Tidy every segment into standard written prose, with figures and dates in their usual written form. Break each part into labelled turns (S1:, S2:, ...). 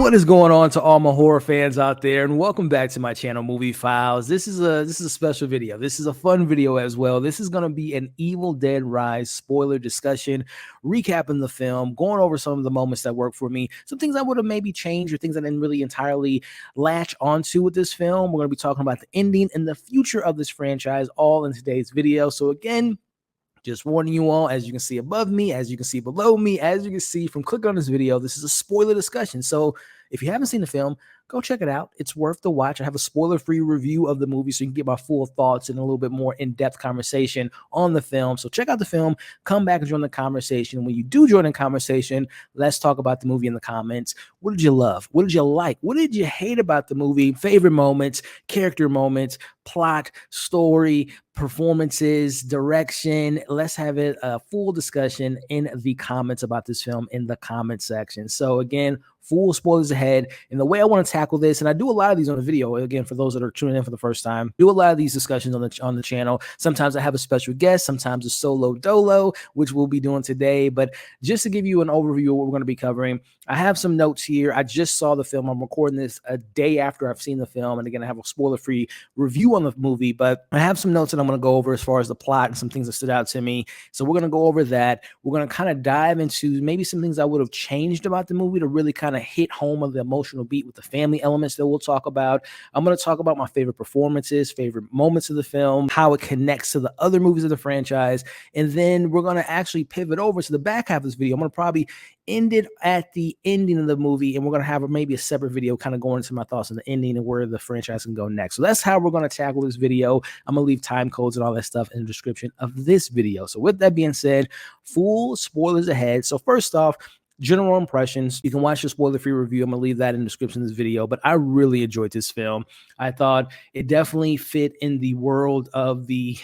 S1: What is going on to all my horror fans out there, and welcome back to my channel, Movie Files. This is a special video. This is a fun video as well. This is going to be an Evil Dead Rise spoiler discussion, recapping the film, going over some of the moments that worked for me, some things I would have maybe changed or things I didn't really entirely latch onto with this film. We're going to be talking about the ending and the future of this franchise all in today's video. So again, just warning you all, as you can see above me, as you can see below me, as you can see from clicking on this video, this is a spoiler discussion. So if you haven't seen the film, go check it out. It's worth the watch. I have a spoiler-free review of the movie so you can get my full thoughts and a little bit more in-depth conversation on the film. So check out the film, come back and join the conversation. When you do join the conversation, let's talk about the movie in the comments. What did you love? What did you like? What did you hate about the movie? Favorite moments, character moments, plot, story, performances, direction. Let's have it a full discussion in the comments about this film in the comment section. So again, full spoilers ahead. And the way I want to tackle this, and I do a lot of these on the video, again, for those that are tuning in for the first time, do a lot of these discussions on the channel. Sometimes I have a special guest, sometimes a solo dolo, which we'll be doing today. But just to give you an overview of what we're going to be covering, I have some notes here. I just saw the film. I'm recording this a day after I've seen the film. And again, I have a spoiler-free review on the movie, but I have some notes that I'm going to go over as far as the plot and some things that stood out to me. So we're going to go over that. We're going to kind of dive into maybe some things I would have changed about the movie to really kind of hit home of the emotional beat with the family elements that we'll talk about. I'm going to talk about my favorite performances, favorite moments of the film, how it connects to the other movies of the franchise. And then we're going to actually pivot over to the back half of this video. I'm going to probably end it at the ending of the movie, and we're going to have maybe a separate video kind of going into my thoughts on the ending and where the franchise can go next. So that's how we're going to tackle this video. I'm going to leave time codes and all that stuff in the description of this video. So with that being said, full spoilers ahead. So first off, general impressions. You can watch the spoiler-free review. I'm going to leave that in the description of this video, but I really enjoyed this film. I thought it definitely fit in the world of the,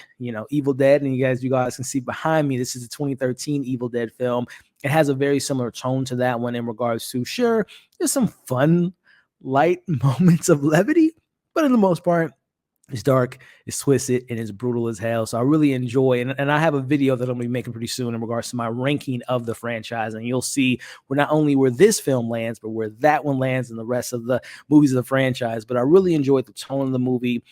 S1: Evil Dead. And you guys can see behind me, this is a 2013 Evil Dead film. It has a very similar tone to that one in regards to, sure, there's some fun, light moments of levity, but in the most part, it's dark, it's twisted, and it's brutal as hell. So I really enjoy it. And I have a video that I'm going to be making pretty soon in regards to my ranking of the franchise. And you'll see not only where this film lands, but where that one lands and the rest of the movies of the franchise. But I really enjoyed the tone of the movie.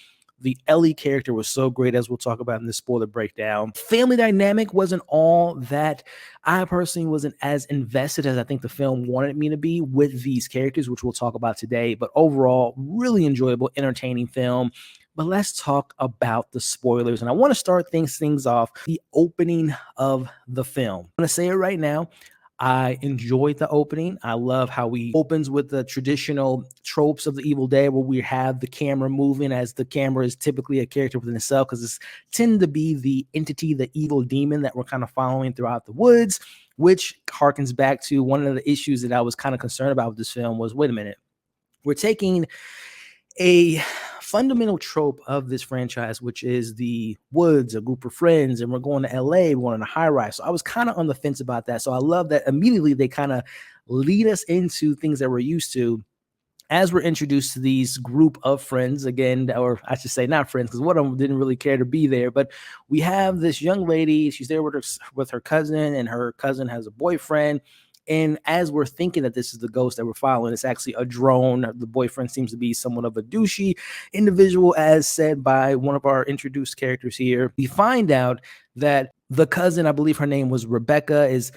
S1: The Ellie character was so great, as we'll talk about in this spoiler breakdown. Family dynamic wasn't all that. I personally wasn't as invested as I think the film wanted me to be with these characters, which we'll talk about today. But overall, really enjoyable, entertaining film. But let's talk about the spoilers. And I want to start things off the opening of the film. I'm going to say it right now. I enjoyed the opening. I love how he opens with the traditional tropes of the Evil Dead, where we have the camera moving, as the camera is typically a character within itself, because it's tend to be the entity, the evil demon that we're kind of following throughout the woods, which harkens back to one of the issues that I was kind of concerned about with this film was, wait a minute, we're taking a fundamental trope of this franchise, which is the woods, a group of friends, and we're going to LA, we're going on a high rise. So I was kind of on the fence about that. So I love that immediately they kind of lead us into things that we're used to as we're introduced to these group of friends again, or I should say not friends, because one of them didn't really care to be there. But we have this young lady, she's there with her cousin, and her cousin has a boyfriend. And as we're thinking that this is the ghost that we're following, it's actually a drone. The boyfriend seems to be somewhat of a douchey individual, as said by one of our introduced characters here. We find out that the cousin, I believe her name was Rebecca, is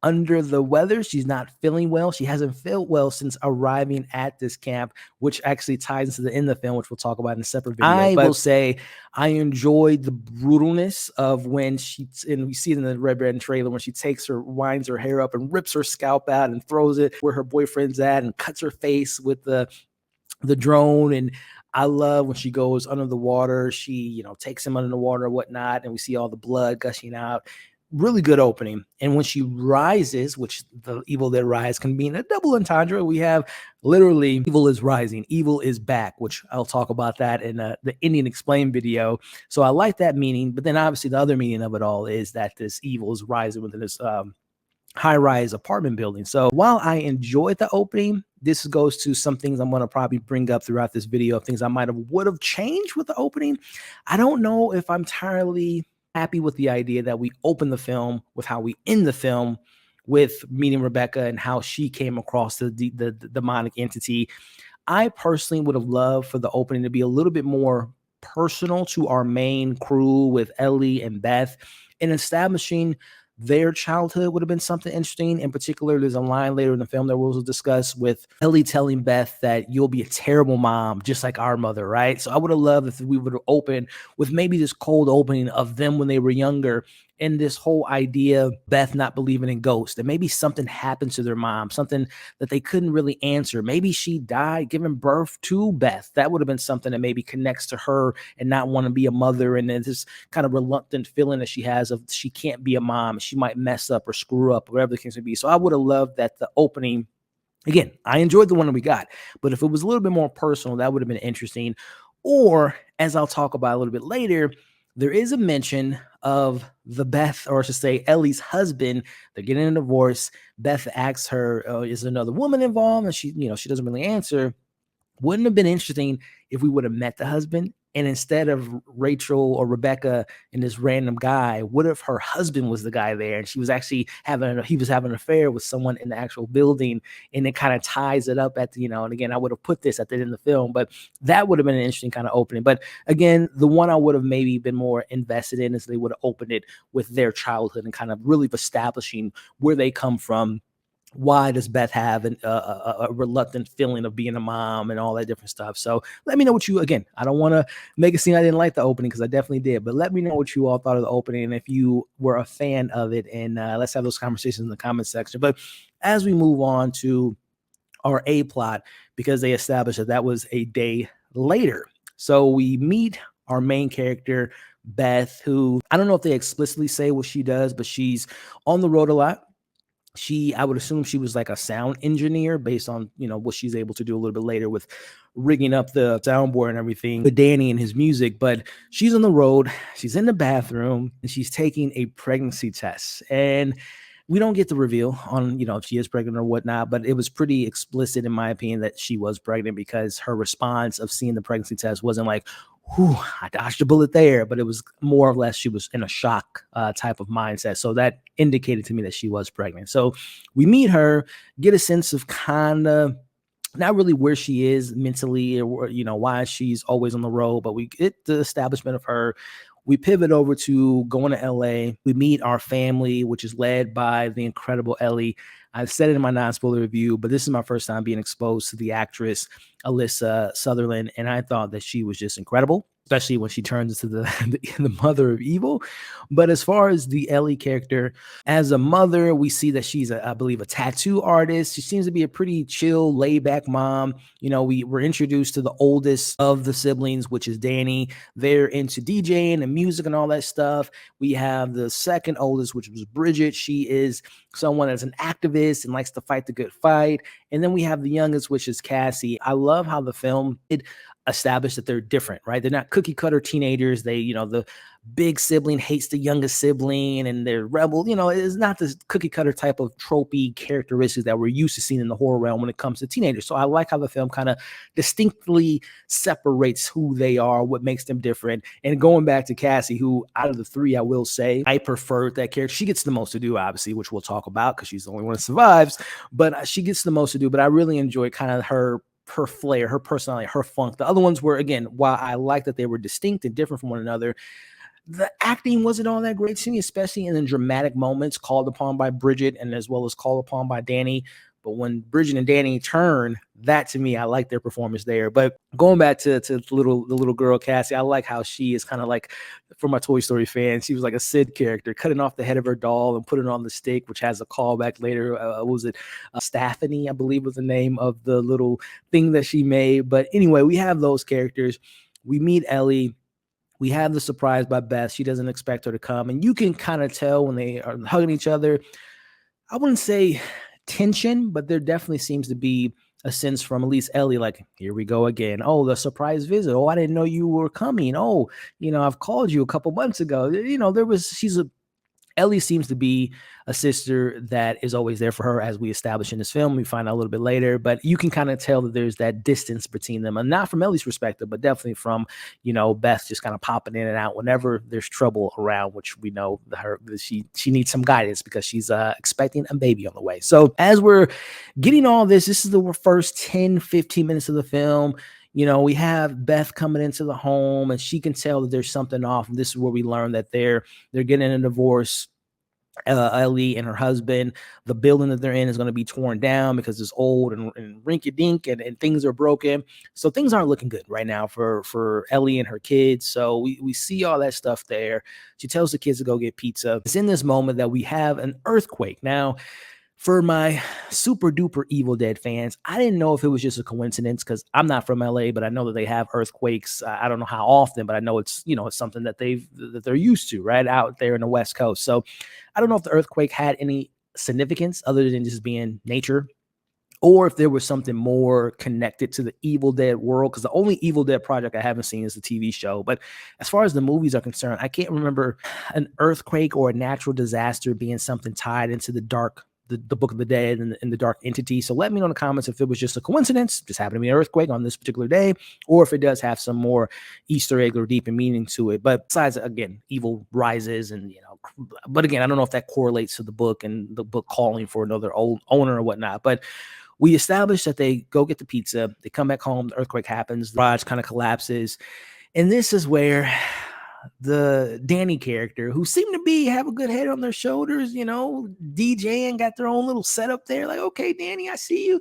S1: under the weather. She's not feeling well. She hasn't felt well since arriving at this camp, which actually ties into the end of the film, which we'll talk about in a separate video. I will say I enjoyed the brutalness of when and we see it in the Red Band trailer, when she winds her hair up and rips her scalp out and throws it where her boyfriend's at and cuts her face with the drone. And I love when she goes under the water, she, takes him under the water or whatnot, and we see all the blood gushing out. Really good opening. And when she rises, which the Evil Dead Rise can mean a double entendre, we have literally evil is rising, evil is back, which I'll talk about that in the Indian Explained video. So I like that meaning. But then obviously the other meaning of it all is that this evil is rising within this high-rise apartment building. So while I enjoyed the opening, this goes to some things I'm going to probably bring up throughout this video, of things I would have changed with the opening. I don't know if I'm entirely happy with the idea that we open the film with how we end the film with meeting Rebecca and how she came across the demonic entity. I personally would have loved for the opening to be a little bit more personal to our main crew with Ellie and Beth, and establishing their childhood would have been something interesting. In particular, there's a line later in the film that we'll discuss with Ellie telling Beth that you'll be a terrible mom, just like our mother, right? So I would have loved if we would have opened with maybe this cold opening of them when they were younger, and this whole idea of Beth not believing in ghosts, that maybe something happened to their mom, something that they couldn't really answer. Maybe she died giving birth to Beth. That would have been something that maybe connects to her and not want to be a mother. And then this kind of reluctant feeling that she has of she can't be a mom. She might mess up or screw up, whatever the case may be. So I would have loved that the opening, again, I enjoyed the one that we got, but if it was a little bit more personal, that would have been interesting. Or, as I'll talk about a little bit later, there is a mention of the Beth, or I should say Ellie's husband. They're getting a divorce. Beth asks her, is there another woman involved? And she doesn't really answer. Wouldn't have been interesting if we would have met the husband, and instead of Rachel or Rebecca and this random guy, what if her husband was the guy there and he was having an affair with someone in the actual building, and it kind of ties it up at the, and again, I would have put this at the end of the film, but that would have been an interesting kind of opening. But again, the one I would have maybe been more invested in is they would have opened it with their childhood and kind of really establishing where they come from. Why does Beth have a reluctant feeling of being a mom and all that different stuff? So let me know what again, I don't want to make it seem I didn't like the opening, because I definitely did, but let me know what you all thought of the opening and if you were a fan of it, and let's have those conversations in the comment section. But as we move on to our A plot, because they established that was a day later. So we meet our main character, Beth, who I don't know if they explicitly say what she does, but she's on the road a lot. I would assume she was like a sound engineer based on, what she's able to do a little bit later with rigging up the soundboard and everything with Danny and his music. But she's on the road, she's in the bathroom, and she's taking a pregnancy test. And we don't get the reveal on, if she is pregnant or whatnot, but it was pretty explicit, in my opinion, that she was pregnant, because her response of seeing the pregnancy test wasn't like, whew, I dodged a bullet there, but it was more or less she was in a shock type of mindset. So that indicated to me that she was pregnant. So we meet her, get a sense of kind of not really where she is mentally, or why she's always on the road, but we get the establishment of her. We pivot over to going to LA. We meet our family, which is led by the incredible Ellie. I've said it in my non-spoiler review, but this is my first time being exposed to the actress Alyssa Sutherland, and I thought that she was just incredible, especially when she turns into the mother of evil. But as far as the Ellie character, as a mother, we see that she's, I believe, a tattoo artist. She seems to be a pretty chill, laid-back mom. We were introduced to the oldest of the siblings, which is Danny. They're into DJing and music and all that stuff. We have the second oldest, which was Bridget. She is someone that's an activist and likes to fight the good fight. And then we have the youngest, which is Cassie. I love how the film established that they're different, right? They're not cookie cutter teenagers. They, the big sibling hates the youngest sibling and they're rebel. It's not this cookie cutter type of tropey characteristics that we're used to seeing in the horror realm when it comes to teenagers. So I like how the film kind of distinctly separates who they are, what makes them different. And going back to Cassie, who out of the three, I will say, I preferred that character. She gets the most to do, obviously, which we'll talk about because she's the only one that survives, but she gets the most to do. But I really enjoy kind of her flair, her personality, her funk. The other ones were, again, while I like that they were distinct and different from one another, the acting wasn't all that great to me, especially in the dramatic moments called upon by Bridget and as well as called upon by Danny. But when Bridget and Danny turn, that to me, I like their performance there. But going back to the little girl, Cassie, I like how she is kind of like, for my Toy Story fans, she was like a Sid character, cutting off the head of her doll and putting it on the stick, which has a callback later. What was it? Stephanie, I believe was the name of the little thing that she made. But anyway, we have those characters. We meet Ellie. We have the surprise by Beth. She doesn't expect her to come. And you can kind of tell when they are hugging each other. I wouldn't say tension, but there definitely seems to be a sense from at least Ellie, like, here we go again. Oh, the surprise visit. Oh, I didn't know you were coming. Oh, I've called you a couple months ago. Ellie seems to be a sister that is always there for her, as we establish in this film. We find out a little bit later, but you can kind of tell that there's that distance between them, and not from Ellie's perspective, but definitely from, Beth just kind of popping in and out whenever there's trouble around, which we know that she needs some guidance because she's expecting a baby on the way. So as we're getting all this is the first 10, 15 minutes of the film. We have Beth coming into the home, and she can tell that there's something off. And this is where we learn that they're getting a divorce. Ellie and her husband, the building that they're in is going to be torn down because it's old and rinky-dink and things are broken. So things aren't looking good right now for Ellie and her kids. So we see all that stuff there. She tells the kids to go get pizza. It's in this moment that we have an earthquake. Now, for my super duper Evil Dead fans, I didn't know if it was just a coincidence because I'm not from LA, but I know that they have earthquakes. I don't know how often, but I know it's something that they're used to right out there in the West Coast. So I don't know if the earthquake had any significance other than just being nature, or if there was something more connected to the Evil Dead world, because the only Evil Dead project I haven't seen is the TV show. But as far as the movies are concerned, I can't remember an earthquake or a natural disaster being something tied into the Book of the Dead and the dark entity. So let me know in the comments if it was just a coincidence, just happened to be an earthquake on this particular day, or if it does have some more Easter egg or deeper meaning to it. But besides, again, evil rises, and but again, I don't know if that correlates to the book and the book calling for another old owner or whatnot. But we established that they go get the pizza, they come back home, the earthquake happens, the garage kind of collapses, and this is where the Danny character, who seemed to have a good head on their shoulders, DJing, got their own little setup there. Like, okay, Danny, I see you.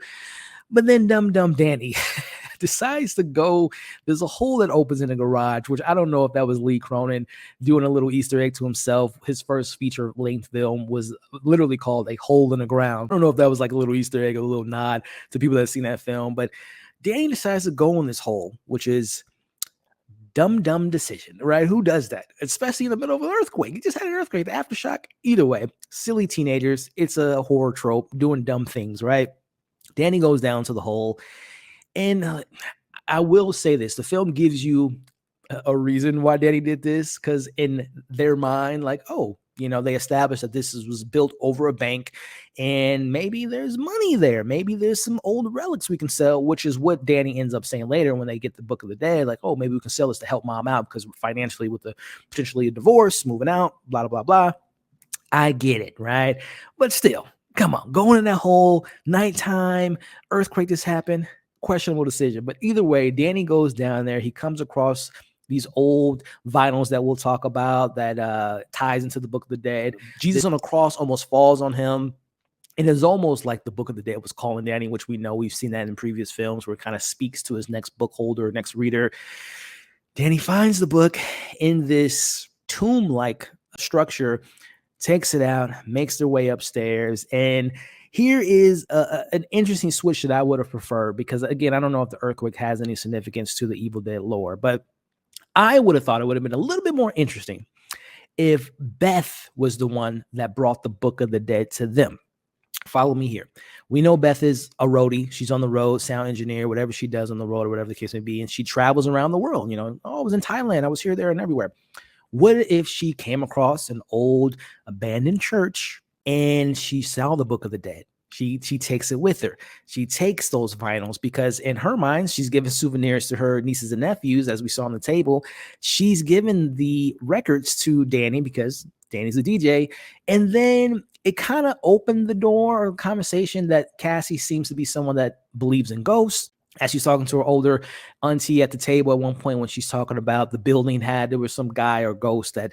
S1: But then dumb Danny decides to go. There's a hole that opens in the garage, which I don't know if that was Lee Cronin doing a little Easter egg to himself. His first feature-length film was literally called A Hole in the Ground. I don't know if that was like a little Easter egg, a little nod to people that have seen that film. But Danny decides to go in this hole, which is dumb decision, right? Who does that? Especially in the middle of an earthquake. You just had an earthquake, the aftershock. Either way, silly teenagers. It's a horror trope, doing dumb things, right? Danny goes down to the hole. And I will say this, the film gives you a reason why Danny did this, because in their mind, like, oh, they established that this was built over a bank, and maybe there's money there. Maybe there's some old relics we can sell, which is what Danny ends up saying later when they get the Book of the Dead. Like, oh, maybe we can sell this to help mom out because financially with the potentially a divorce, moving out, blah, blah, blah. I get it, right? But still, come on, going in that hole, nighttime, earthquake just happened, questionable decision. But either way, Danny goes down there. He comes across these old vinyls that we'll talk about that ties into the Book of the Dead. Jesus on a cross almost falls on him. And it's almost like the Book of the Dead was calling Danny, which we know we've seen that in previous films where it kind of speaks to his next book holder, next reader. Danny finds the book in this tomb-like structure, takes it out, makes their way upstairs, and here is an interesting switch that I would have preferred, because again, I don't know if the earthquake has any significance to the Evil Dead lore, but I would have thought it would have been a little bit more interesting if Beth was the one that brought the Book of the Dead to them. Follow me here. We know Beth is a roadie. She's on the road, sound engineer, whatever she does on the road or whatever the case may be. And she travels around the world. I was in Thailand. I was here, there, and everywhere. What if she came across an old abandoned church and she saw the Book of the Dead? She takes it with her. She takes those vinyls because in her mind, she's giving souvenirs to her nieces and nephews, as we saw on the table. She's given the records to Danny because Danny's a DJ. And then it kind of opened the door or conversation that Cassie seems to be someone that believes in ghosts. As she's talking to her older auntie at the table at one point when she's talking about the building there was some guy or ghost that,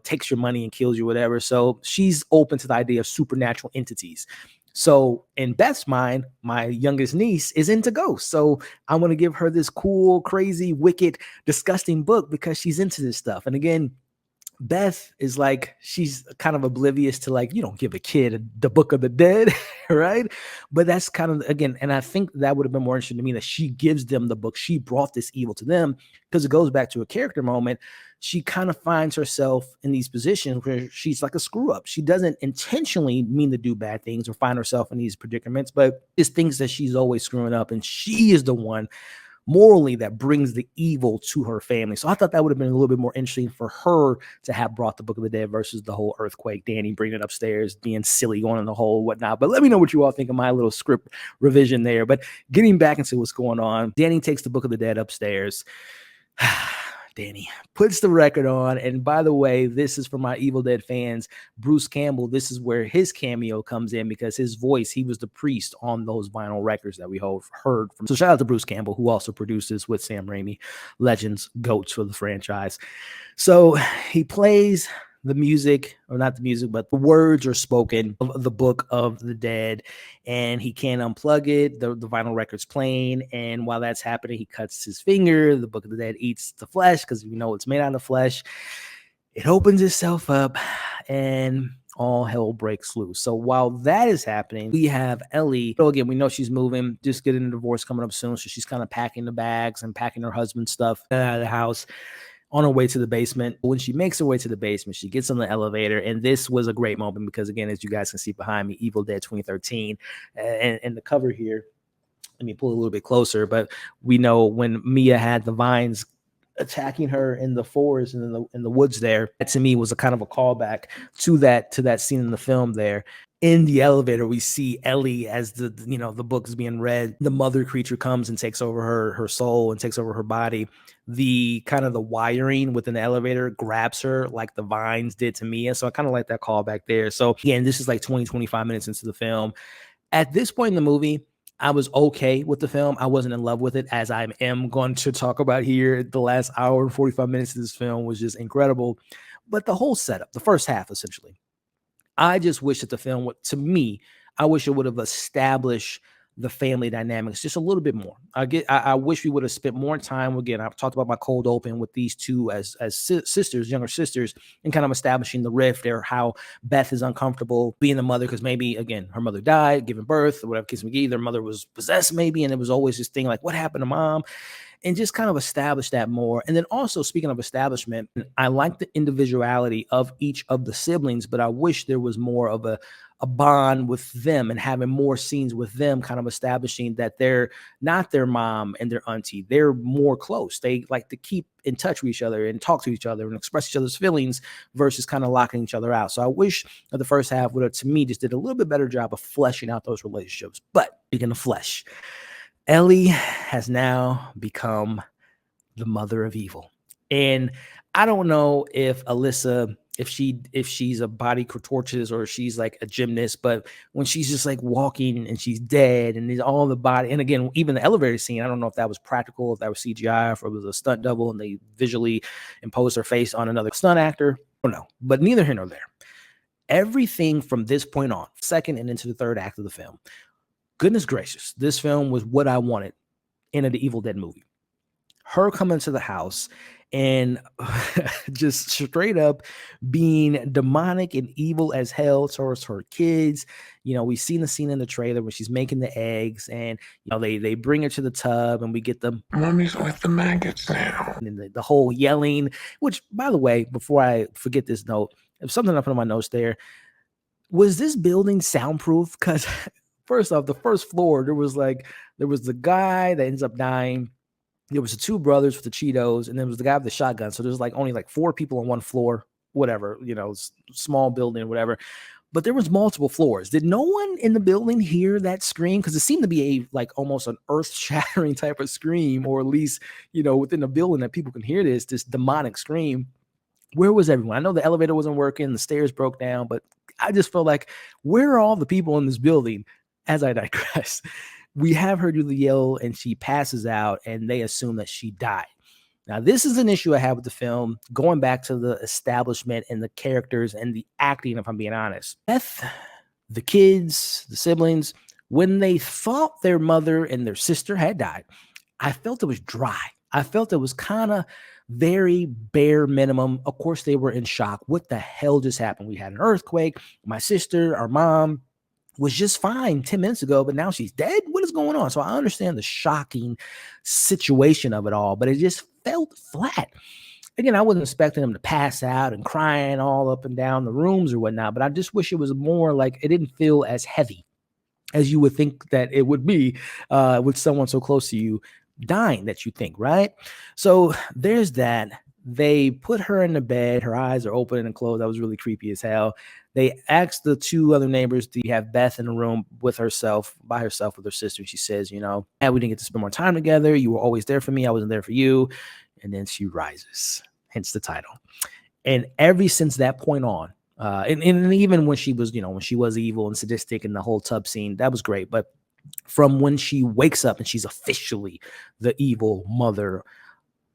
S1: takes your money and kills you, whatever. So she's open to the idea of supernatural entities. So in Beth's mind, my youngest niece is into ghosts. So I want to give her this cool, crazy, wicked, disgusting book because she's into this stuff. And again, Beth is like, she's kind of oblivious to like, you don't give a kid the Book of the Dead, right? But that's kind of, again, and I think that would have been more interesting to me that she gives them the book. She brought this evil to them because it goes back to a character moment. She kind of finds herself in these positions where she's like a screw up. She doesn't intentionally mean to do bad things or find herself in these predicaments, but it's things that she's always screwing up. And she is the one morally that brings the evil to her family. So I thought that would have been a little bit more interesting for her to have brought the Book of the Dead versus the whole earthquake, Danny bringing it upstairs, being silly, going in the hole, whatnot. But let me know what you all think of my little script revision there. But getting back into what's going on, Danny takes the Book of the Dead upstairs. Danny puts the record on. And by the way, this is for my Evil Dead fans. Bruce Campbell, this is where his cameo comes in because his voice, he was the priest on those vinyl records that we heard from. So shout out to Bruce Campbell, who also produces with Sam Raimi, legends, goats for the franchise. So he plays the music, or not the music, but the words are spoken of the Book of the Dead, and he can't unplug it. The vinyl record's playing, and while that's happening, he cuts his finger. The Book of the Dead eats the flesh because we know it's made out of flesh. It opens itself up, and all hell breaks loose. So while that is happening, we have Ellie. So again, we know she's moving, just getting a divorce coming up soon, so she's kind of packing the bags and packing her husband's stuff out of the house, on her way to the basement. When she makes her way to the basement, she gets on the elevator, and this was a great moment because, again, as you guys can see behind me, Evil Dead 2013, and the cover here, let me pull a little bit closer, but we know when Mia had the vines attacking her in the forest and in the woods there, that to me was a kind of a callback to that scene in the film there. In the elevator, we see Ellie as the book is being read. The mother creature comes and takes over her soul and takes over her body. The kind of the wiring within the elevator grabs her like the vines did to Mia. So I kind of like that callback there. So again, this is like 25 minutes into the film. At this point in the movie, I was okay with the film. I wasn't in love with it, as I am going to talk about here. The last hour and 45 minutes of this film was just incredible. But the whole setup, the first half essentially, I just wish that the film, to me, I wish it would have established the family dynamics just a little bit more. I wish we would have spent more time. Again, I've talked about my cold open with these two as sisters, younger sisters, and kind of establishing the rift there, how Beth is uncomfortable being the mother because maybe, again, her mother died, giving birth, or whatever case may be. Their mother was possessed maybe, and it was always this thing like, what happened to mom? And just kind of establish that more. And then also, speaking of establishment, I like the individuality of each of the siblings, but I wish there was more of a bond with them and having more scenes with them, kind of establishing that they're not their mom and their auntie. They're more close. They like to keep in touch with each other and talk to each other and express each other's feelings versus kind of locking each other out. So I wish that the first half would have, to me, just did a little bit better job of fleshing out those relationships. But speaking of flesh, Ellie has now become the mother of evil. And I don't know if Alyssa, if she's a body torches or she's like a gymnast, but when she's just like walking and she's dead and there's all the body, and again, even the elevator scene, I don't know if that was practical, if that was CGI, if it was a stunt double and they visually imposed her face on another stunt actor. I don't know, but neither here nor there. Everything from this point on, second and into the third act of the film, goodness gracious, this film was what I wanted in the Evil Dead movie. Her coming to the house and just straight up being demonic and evil as hell towards her kids. You know, we've seen the scene in the trailer where she's making the eggs and, you know, they bring her to the tub and we get them.
S2: Mommy's with the maggots now.
S1: And the whole yelling, which, by the way, before I forget this note, if something I put on my notes there, was this building soundproof? Because first off, the first floor, there was the guy that ends up dying. There was the two brothers with the Cheetos, and there was the guy with the shotgun. So there's like only like 4 people on one floor, whatever, you know, small building, whatever. But there was multiple floors. Did no one in the building hear that scream? Because it seemed to be like almost an earth-shattering type of scream, or at least, you know, within the building that people can hear this demonic scream. Where was everyone? I know the elevator wasn't working, the stairs broke down, but I just felt like, where are all the people in this building? As I digress, we have her do the yell and she passes out and they assume that she died. Now, this is an issue I have with the film, going back to the establishment and the characters and the acting, if I'm being honest. Beth, the kids, the siblings, when they thought their mother and their sister had died, I felt it was dry. I felt it was kind of very bare minimum. Of course, they were in shock. What the hell just happened? We had an earthquake. My sister, our mom, was just fine 10 minutes ago, but now she's dead. What is going on? So I understand the shocking situation of it all, but it just felt flat. Again, I wasn't expecting them to pass out and crying all up and down the rooms or whatnot, but I just wish it was more like it didn't feel as heavy as you would think that it would be with someone so close to you dying that you think, right? So there's that. They put her in the bed. Her eyes are open and closed. That was really creepy as hell. They asked the two other neighbors, do you have Beth in the room with herself, by herself with her sister? She says, we didn't get to spend more time together. You were always there for me. I wasn't there for you. And then she rises, hence the title. And ever since that point on, and even when she was, when she was evil and sadistic and the whole tub scene, that was great. But from when she wakes up and she's officially the evil mother,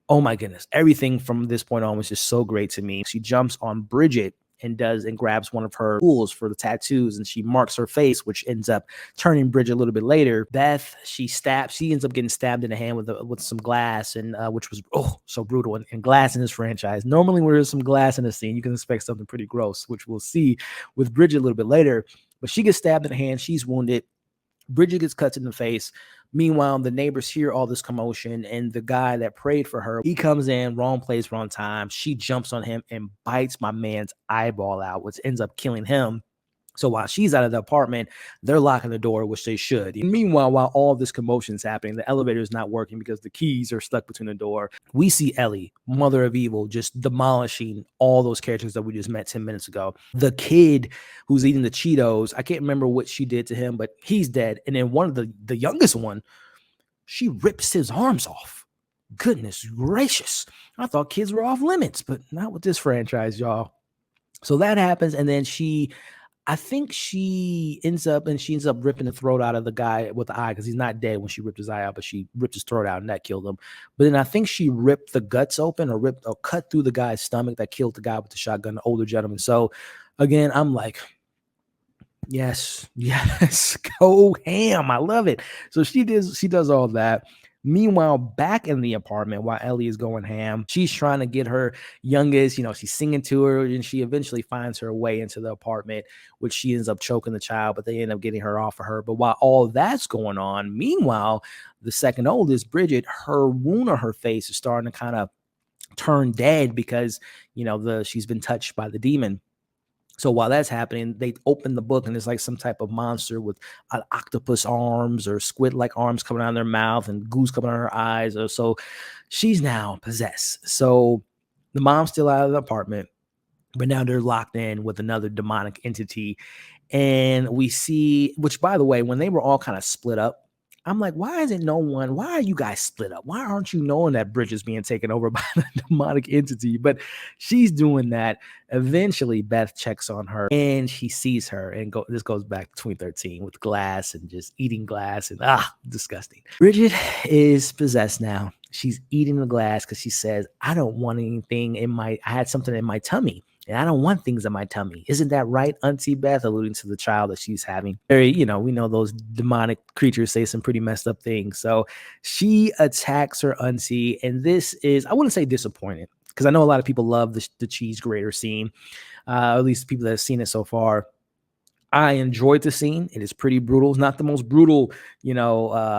S1: oh my goodness, everything from this point on was just so great to me. She jumps on Bridget and grabs one of her tools for the tattoos, and she marks her face, which ends up turning Bridget a little bit later. Beth, she ends up getting stabbed in the hand with some glass, and which was so brutal. And glass in this franchise, normally when there's some glass in a scene, you can expect something pretty gross, which we'll see with Bridget a little bit later. But she gets stabbed in the hand, she's wounded. Bridget gets cut in the face. Meanwhile, the neighbors hear all this commotion, and the guy that prayed for her, he comes in, wrong place, wrong time. She jumps on him and bites my man's eyeball out, which ends up killing him. So while she's out of the apartment, they're locking the door, which they should. Meanwhile, while all this commotion is happening, the elevator is not working because the keys are stuck between the door. We see Ellie, mother of evil, just demolishing all those characters that we just met 10 minutes ago. The kid who's eating the Cheetos, I can't remember what she did to him, but he's dead. And then one of the youngest one, she rips his arms off. Goodness gracious. I thought kids were off limits, but not with this franchise, y'all. So that happens, and then I think she ends up ripping the throat out of the guy with the eye, because he's not dead when she ripped his eye out, but she ripped his throat out and that killed him. But then I think she ripped the guts open or cut through the guy's stomach that killed the guy with the shotgun, the older gentleman. So again, I'm like, yes, go ham. I love it. So she does all that. Meanwhile, back in the apartment, while Ellie is going ham, she's trying to get her youngest, she's singing to her, and she eventually finds her way into the apartment, which she ends up choking the child, but they end up getting her off of her. But while all that's going on, meanwhile, the second oldest, Bridget, her wound on her face is starting to kind of turn dead because, she's been touched by the demon. So while that's happening, they open the book and it's like some type of monster with octopus arms or squid-like arms coming out of their mouth and goose coming out of her eyes. So she's now possessed. So the mom's still out of the apartment, but now they're locked in with another demonic entity. And we see, which by the way, when they were all kind of split up, I'm like, why are you guys split up? Why aren't you knowing that Bridget's being taken over by the demonic entity? But she's doing that. Eventually, Beth checks on her and she sees her. And this goes back to 2013 with glass and just eating glass and disgusting. Bridget is possessed now. She's eating the glass because she says, I don't want anything I had something in my tummy. And I don't want things in my tummy. Isn't that right, Auntie Beth? Alluding to the child that she's having. We know those demonic creatures say some pretty messed up things. So she attacks her auntie. And this is, I wouldn't say disappointed, because I know a lot of people love the cheese grater scene. At least people that have seen it so far. I enjoyed the scene. It is pretty brutal. It's not the most brutal,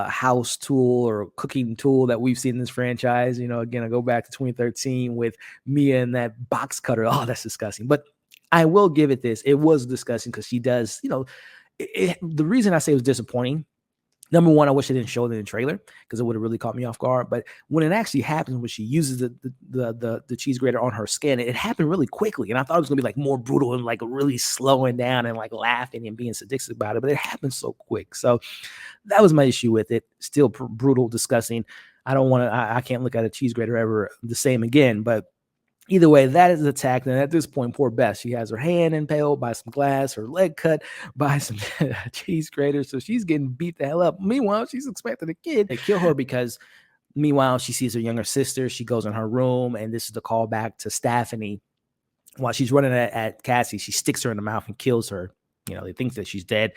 S1: house tool or cooking tool that we've seen in this franchise. Again, I go back to 2013 with Mia and that box cutter. Oh, that's disgusting. But I will give it this. It was disgusting because she does, the reason I say it was disappointing, number one, I wish they didn't show it in the trailer because it would have really caught me off guard. But when it actually happens, when she uses the cheese grater on her skin, it happened really quickly. And I thought it was going to be like more brutal and like really slowing down and like laughing and being sadistic about it. But it happened so quick. So that was my issue with it. Still brutal, disgusting. I can't look at a cheese grater ever the same again. But either way, that is attacked. And at this point, poor Beth, she has her hand impaled by some glass, her leg cut by some cheese grater. So she's getting beat the hell up. Meanwhile, she's expecting a kid to kill her because meanwhile, she sees her younger sister. She goes in her room, and this is the callback to Stephanie. While she's running at Cassie, she sticks her in the mouth and kills her. They think that she's dead.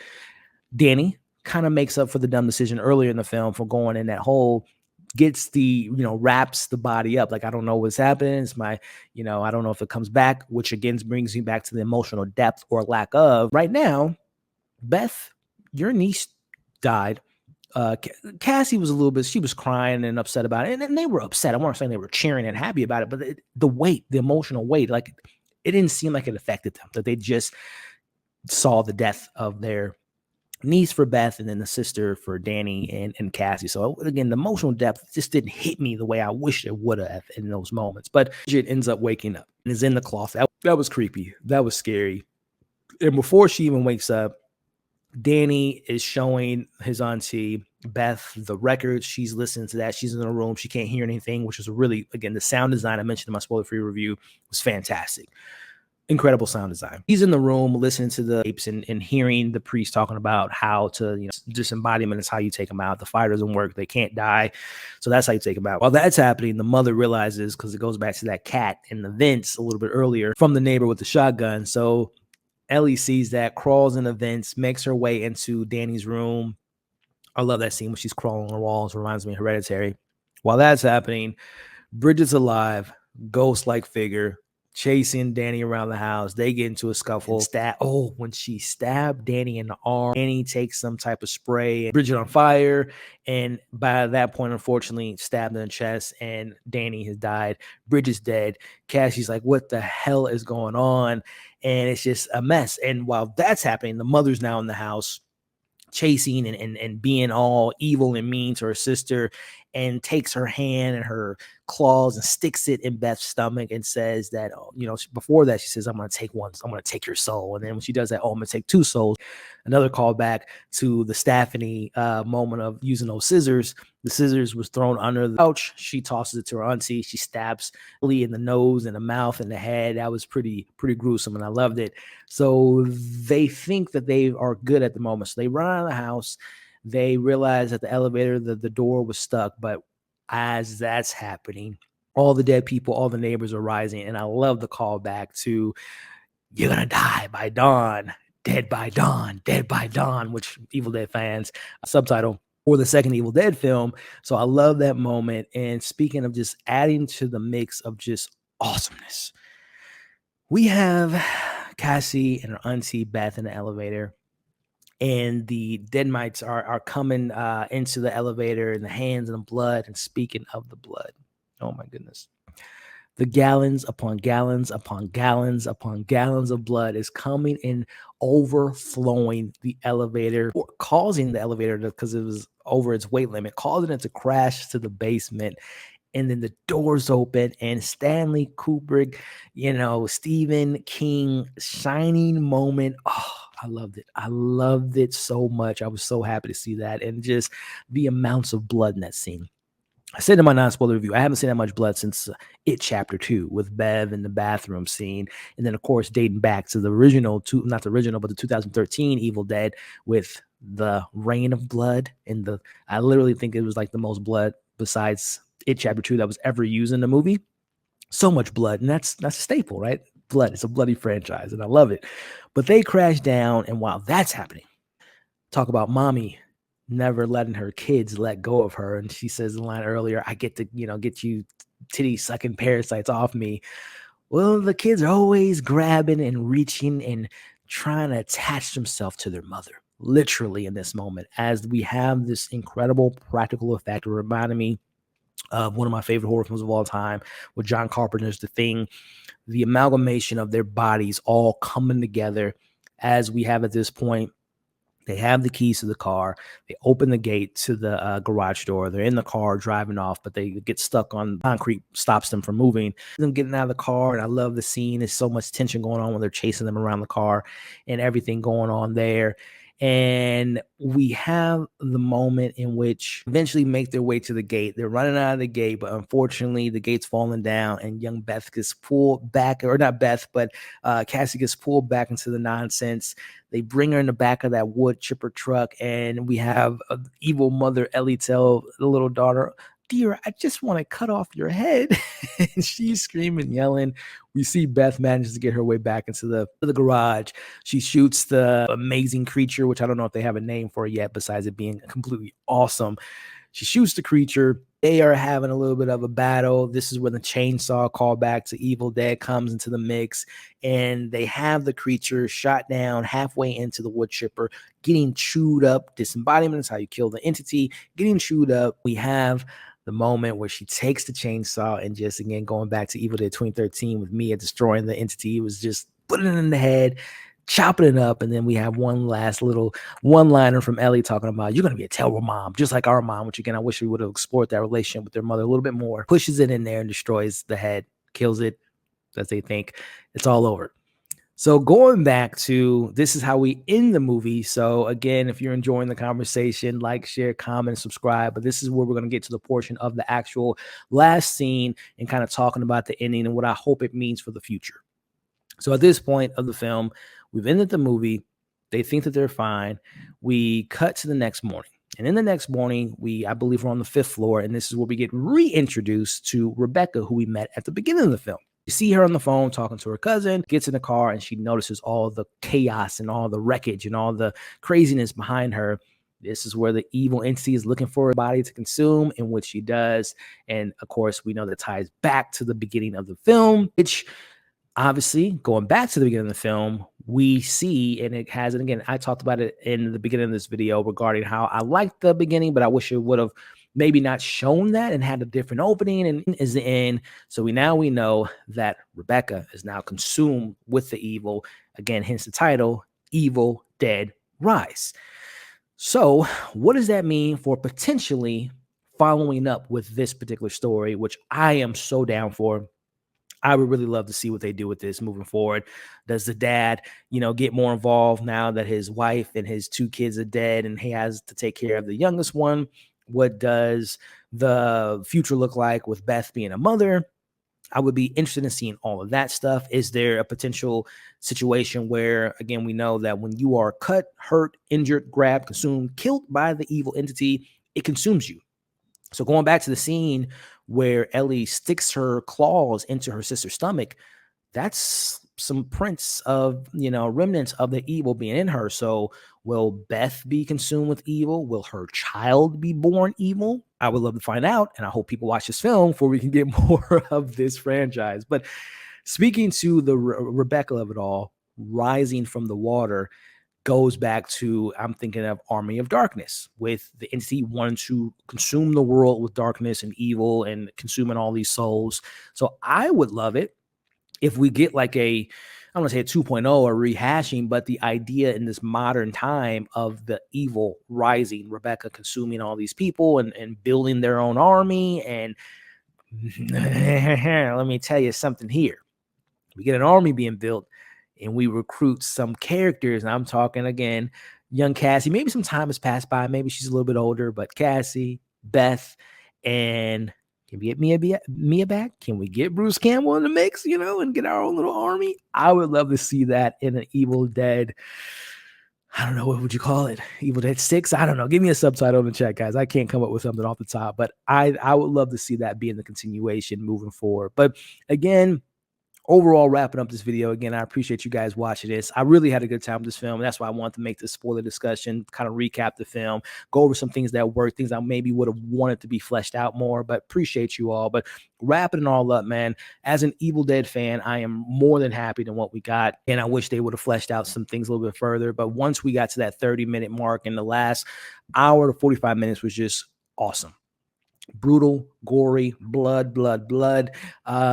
S1: Danny kind of makes up for the dumb decision earlier in the film for going in that hole, gets wraps the body up. Like, I don't know what's happening. It's I don't know if it comes back, which again brings me back to the emotional depth or lack of. Right now, Beth, your niece died. Cassie was she was crying and upset about it. And they were upset. I want to say they were cheering and happy about it, but the emotional weight, like it didn't seem like it affected them, that they just saw the death of their niece for Beth and then the sister for Danny and Cassie. So again, the emotional depth just didn't hit me the way I wish it would have in those moments. But Bridget ends up waking up and is in the closet. That was creepy. That was scary. And before she even wakes up, Danny is showing his auntie Beth the records. She's listening to that. She's in the room. She can't hear anything, which was really, again, the sound design I mentioned in my spoiler-free review was fantastic. Incredible sound design. He's in the room listening to the tapes and hearing the priest talking about how to, disembodiment is how you take them out. The fire doesn't work. They can't die. So that's how you take them out. While that's happening, the mother realizes, because it goes back to that cat in the vents a little bit earlier from the neighbor with the shotgun. So Ellie sees that, crawls in the vents, makes her way into Danny's room. I love that scene when she's crawling on the walls. Reminds me of Hereditary. While that's happening, Bridget's alive, ghost-like figure, chasing Danny around the house. They get into a scuffle. When she stabbed Danny in the arm, Danny takes some type of spray, Bridget on fire, and by that point, unfortunately, stabbed in the chest, and Danny has died. Bridget's dead. Cassie's like, what the hell is going on? And it's just a mess. And while that's happening, the mother's now in the house, chasing and being all evil and mean to her sister, and takes her hand and her claws and sticks it in Beth's stomach and says that, before that she says, I'm going to take your soul. And then when she does that, I'm going to take two souls. Another callback to the Stephanie moment of using those scissors. The scissors was thrown under the couch. She tosses it to her auntie. She stabs Lee in the nose and the mouth and the head. That was pretty gruesome, and I loved it. So they think that they are good at the moment. So they run out of the house. They realize that the elevator, the door was stuck. But as that's happening, all the dead people, all the neighbors are rising. And I love the callback to "You're gonna die by dawn, dead by dawn," which Evil Dead fans subtitle for the second Evil Dead film. So I love that moment. And speaking of just adding to the mix of just awesomeness, we have Cassie and her auntie Beth in the elevator, and the Deadmites are coming into the elevator, and the hands and the blood. And speaking of the blood, oh my goodness, the gallons upon gallons upon gallons upon gallons of blood is coming in, overflowing the elevator, or causing the elevator, because it was over its weight limit, causing it to crash to the basement. And then the doors open, and Stanley Kubrick, Stephen King shining moment. Oh, I loved it. I loved it so much. I was so happy to see that, and just the amounts of blood in that scene. I said in my non-spoiler review, I haven't seen that much blood since It Chapter 2 with Bev in the bathroom scene. And then, of course, dating back to the original, not the original, but the 2013 Evil Dead with the rain of blood. And I literally think it was like the most blood besides It Chapter 2 that was ever used in the movie. So much blood. And that's a staple, right? Blood. It's a bloody franchise, and I love it. But they crash down, and while that's happening, talk about mommy never letting her kids let go of her. And she says in the line earlier, I get to, get you titty sucking parasites off me. Well, the kids are always grabbing and reaching and trying to attach themselves to their mother, literally in this moment, as we have this incredible practical effect. It reminded me of one of my favorite horror films of all time with John Carpenter's The Thing, the amalgamation of their bodies all coming together as we have at this point. They have the keys to the car. They open the gate to the garage door. They're in the car driving off, but they get stuck on concrete, stops them from moving. Them getting out of the car, and I love the scene. There's so much tension going on when they're chasing them around the car and everything going on there. And we have the moment in which eventually make their way to the gate. They're running out of the gate, but unfortunately the gate's falling down, and young Beth gets pulled back, or not Beth, but Cassie gets pulled back into the nonsense. They bring her in the back of that wood chipper truck, and we have evil mother Ellie tell the little daughter, dear, I just want to cut off your head. And she's screaming, yelling. We see Beth manages to get her way back into the garage. She shoots the amazing creature, which I don't know if they have a name for it yet, besides it being completely awesome. She shoots the creature. They are having a little bit of a battle. This is when the chainsaw callback to Evil Dead comes into the mix, and they have the creature shot down halfway into the wood chipper, getting chewed up. Disembodiment is how you kill the entity, getting chewed up. We have the moment where she takes the chainsaw, and just, again, going back to Evil Dead 2013 with Mia destroying the entity, it was just putting it in the head, chopping it up. And then we have one last little one-liner from Ellie talking about, you're going to be a terrible mom, just like our mom, which again, I wish we would have explored that relationship with their mother a little bit more. Pushes it in there and destroys the head, kills it, as they think. It's all over. So going back to, this is how we end the movie. So again, if you're enjoying the conversation, like, share, comment, subscribe. But this is where we're going to get to the portion of the actual last scene and kind of talking about the ending and what I hope it means for the future. So at this point of the film, we've ended the movie. They think that they're fine. We cut to the next morning. And in the next morning, I believe we're on the 5th floor. And this is where we get reintroduced to Rebecca, who we met at the beginning of the film. You see her on the phone talking to her cousin, gets in the car, and she notices all the chaos and all the wreckage and all the craziness behind her. This is where the evil entity is looking for a body to consume, in which she does. And of course, we know that ties back to the beginning of the film, which obviously, going back to the beginning of the film, we see, and it has, and again, I talked about it in the beginning of this video regarding how I liked the beginning, but I wish it would have maybe not shown that and had a different opening, and is the end. So we know that Rebecca is now consumed with the evil. Again, hence the title, Evil Dead Rise. So what does that mean for potentially following up with this particular story, which I am so down for? I would really love to see what they do with this moving forward. Does the dad, get more involved now that his wife and his 2 kids are dead and he has to take care of the youngest one? What does the future look like with Beth being a mother? I would be interested in seeing all of that stuff. Is there a potential situation where, again, we know that when you are cut, hurt, injured, grabbed, consumed, killed by the evil entity, it consumes you. So going back to the scene where Ellie sticks her claws into her sister's stomach, that's some prints of, remnants of the evil being in her. So will Beth be consumed with evil? Will her child be born evil? I would love to find out, and I hope people watch this film before we can get more of this franchise. But speaking to the Rebecca of it all, rising from the water, goes back to, I'm thinking of Army of Darkness, with the entity wanting to consume the world with darkness and evil and consuming all these souls. So I would love it if we get like I don't want to say a 2.0 or rehashing, but the idea in this modern time of the evil rising, Rebecca consuming all these people and building their own army. And let me tell you something here. We get an army being built, and we recruit some characters. And I'm talking, again, young Cassie. Maybe some time has passed by. Maybe she's a little bit older, but Cassie, Beth, and can we get Mia back? Can we get Bruce Campbell in the mix, and get our own little army? I would love to see that in an Evil Dead. I don't know, what would you call it? Evil Dead 6? I don't know. Give me a subtitle in the chat, guys. I can't come up with something off the top, but I would love to see that be in the continuation moving forward. But again, overall, wrapping up this video, again, I appreciate you guys watching this. I really had a good time with this film. That's why I wanted to make this spoiler discussion, kind of recap the film, go over some things that worked, things I maybe would have wanted to be fleshed out more, but appreciate you all. But wrapping it all up, man, as an Evil Dead fan, I am more than happy than what we got. And I wish they would have fleshed out some things a little bit further. But once we got to that 30-minute mark, and the last hour to 45 minutes was just awesome. Brutal, gory, blood.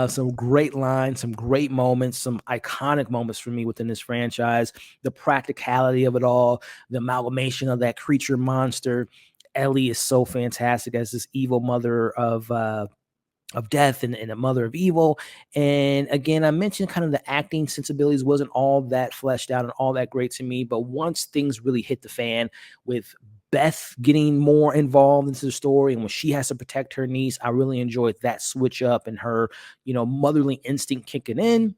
S1: Some great lines, some great moments, some iconic moments for me within this franchise. The practicality of it all, the amalgamation of that creature monster. Ellie is so fantastic as this evil mother of death and a mother of evil. And again, I mentioned kind of the acting sensibilities wasn't all that fleshed out and all that great to me. But once things really hit the fan with Beth getting more involved into the story, and when she has to protect her niece, I really enjoyed that switch up and her, motherly instinct kicking in.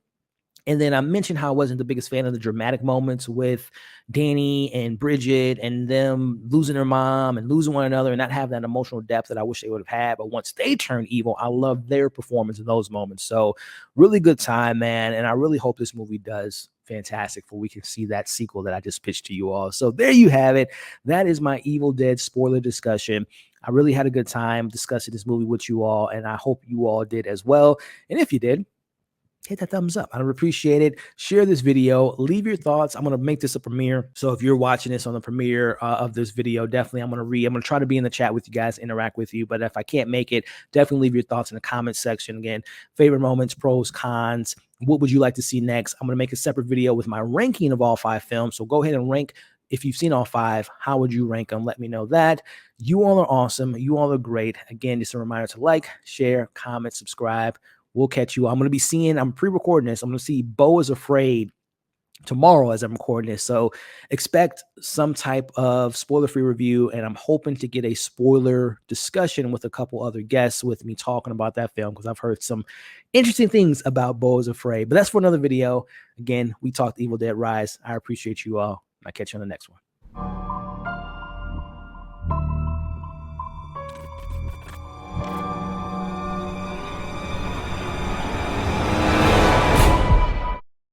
S1: And then I mentioned how I wasn't the biggest fan of the dramatic moments with Danny and Bridget and them losing their mom and losing one another and not have that emotional depth that I wish they would have had. But once they turned evil, I love their performance in those moments. So really good time, man. And I really hope this movie does fantastic for we can see that sequel that I just pitched to you all. So there you have it. That is my Evil Dead spoiler discussion. I really had a good time discussing this movie with you all, and I hope you all did as well. And if you did, hit that thumbs up. I would appreciate it. Share this video. Leave your thoughts. I'm going to make this a premiere. So if you're watching this on the premiere of this video, definitely I'm going to try to be in the chat with you guys, interact with you. But if I can't make it, definitely leave your thoughts in the comment section. Again, favorite moments, pros, cons, What would you like to see next? I'm going to make a separate video with my ranking of all 5 films. So go ahead and rank. If you've seen all 5, how would you rank them? Let me know that. You all are awesome. You all are great. Again, just a reminder to like, share, comment, subscribe. We'll catch you. I'm going to be seeing, I'm pre-recording this. I'm going to see Beau is Afraid tomorrow as I'm recording this. So expect some type of spoiler-free review, and I'm hoping to get a spoiler discussion with a couple other guests with me talking about that film, because I've heard some interesting things about Beau is Afraid. But that's for another video. Again, we talked Evil Dead Rise. I appreciate you all. I'll catch you on the next one.